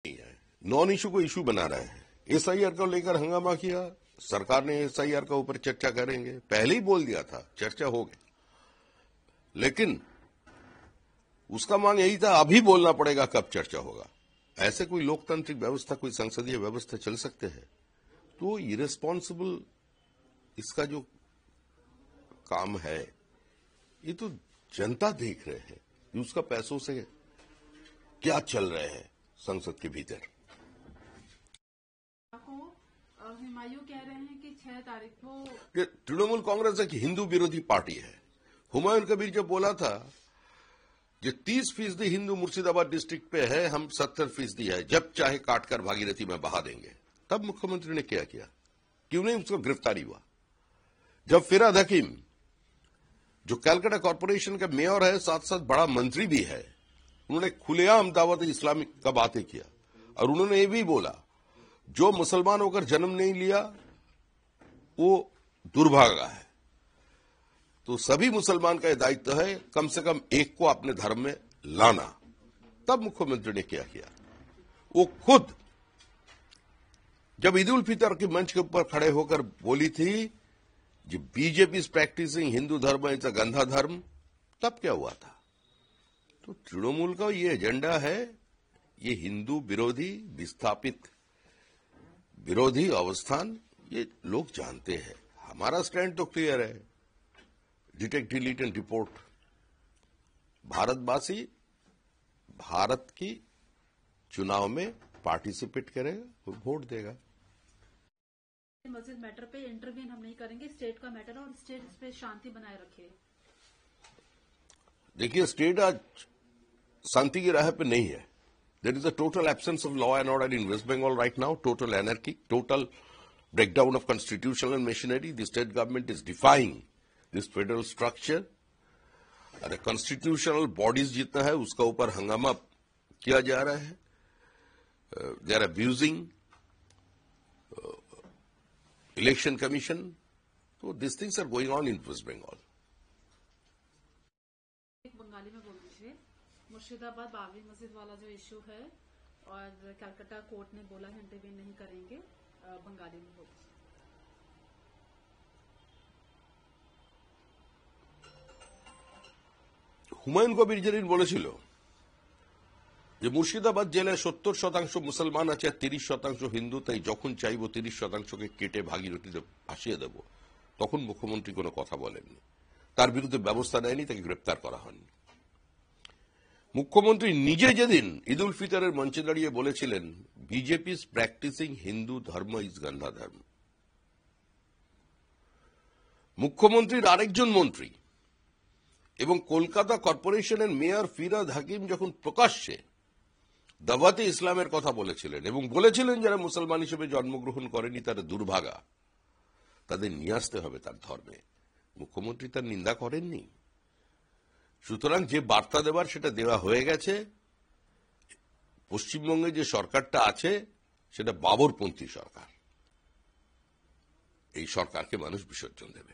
नहीं है, non issue को इशू बना रहे हैं। एसआईआर को लेकर हंगामा किया, सरकार ने एसआईआर के ऊपर चर्चा करेंगे, पहले ही बोल दिया था चर्चा होगी, लेकिन उसका मांग यही था अभी बोलना पड़ेगा कब चर्चा होगा। ऐसे कोई लोकतांत्रिक व्यवस्था, कोई संसदीय व्यवस्था चल सकते हैं? तो इरेस्पॉन्सिबल इसका जो काम है, ये तो जनता देख रहे हैं कि उसका पैसों से क्या चल रहे हैं संसद के भीतर। हुमायूं कह रहे हैं कि 6 तारीख को तृणमूल कांग्रेस एक हिंदू विरोधी पार्टी है। हुमायूं कबीर जब बोला था कि 30% हिंदू मुर्शिदाबाद डिस्ट्रिक्ट पे है, हम 70% है, जब चाहे काटकर भागीरथी में बहा देंगे, तब मुख्यमंत्री ने क्या किया? क्यों नहीं उसको गिरफ्तारी हुआ? जब फिराद हकीम, जो कलकत्ता कॉर्पोरेशन का मेयर है, साथ साथ बड़ा मंत्री भी है, उन्होंने खुलेआम दावत इस्लामी का बातें किया और उन्होंने ये भी बोला जो मुसलमान होकर जन्म नहीं लिया वो दुर्भागा है। तो सभी मुसलमान का यह दायित्व है कम से कम एक को अपने धर्म में लाना। तब मुख्यमंत्री ने क्या किया? वो खुद जब ईद उल फितर के मंच के ऊपर खड़े होकर बोली थी जो बीजेपी इज प्रैक्टिसिंग हिंदू धर्म इज अ गंदा धर्म, तब क्या हुआ था? तो तृणमूल का ये एजेंडा है, ये हिंदू विरोधी, विस्थापित विरोधी अवस्थान, ये लोग जानते हैं। हमारा स्टैंड तो क्लियर है, डिटेक्ट, डिलीट एंड रिपोर्ट। भारतवासी भारत की चुनाव में पार्टिसिपेट करेगा और वोट देगा। मस्जिद मैटर पे इंटरवीन हम नहीं करेंगे, स्टेट का मैटर और स्टेट पे शांति बनाए रखे। देखिए, स्टेट आज शांति की राह पे नहीं है। There is a total absence of law and order in West Bengal right now, total anarchy, total breakdown of constitutional machinery. The state government is defying this federal structure. और constitutional bodies जितना है उसका ऊपर हंगामा किया जा रहा है। They are abusing election commission. So these things are going on in West Bengal. Bengali में बोल दीजिए। मुर्शिदाबाद बाबरी मस्जिद वाला जो इश्यू है और कलकत्ता कोर्ट ने बोला है इंटरवीन नहीं करेंगे, बंगाली में बोल दीजिए। হুমায়ুন কবির যেদিন বলেছিল যে মুর্শিদাবাদ জেলায় 70% মুসলমান আছে আর 30% হিন্দু, তাই যখন চাইব 30%কে কেটে ভাগীরথীতে ভাসিয়ে দেব, তখন মুখ্যমন্ত্রী কোনো কথা বলেননি, তার বিরুদ্ধে ব্যবস্থা নেয়নি, তাকে গ্রেপ্তার করা হয়নি। মুখ্যমন্ত্রী নিজে যেদিন ঈদ উল ফিতরের মঞ্চে দাঁড়িয়ে বলেছিলেন বিজেপি ইজ প্র্যাকটিসিং হিন্দু ধর্ম ইজ গন্ধা ধর্ম, মুখ্যমন্ত্রীর আরেকজন মন্ত্রী এবং কলকাতা কর্পোরেশনের মেয়র ফিরাদ হাকিম যখন প্রকাশ্যে দাওয়াতে ইসলামের কথা বলেছিলেন এবং বলেছিলেন যারা মুসলমান হিসেবে জন্মগ্রহণ করেনি তারা দুর্ভাগা, তাদের নিয়ে আসতে হবে তার ধর্মে, মুখ্যমন্ত্রী তার নিন্দা করেননি। সুতরাং যে বার্তা দেওয়ার সেটা দেওয়া হয়ে গেছে। পশ্চিমবঙ্গে যে সরকারটা আছে সেটা বাবরপন্থী সরকার, এই সরকারকে মানুষ বিসর্জন দেবে।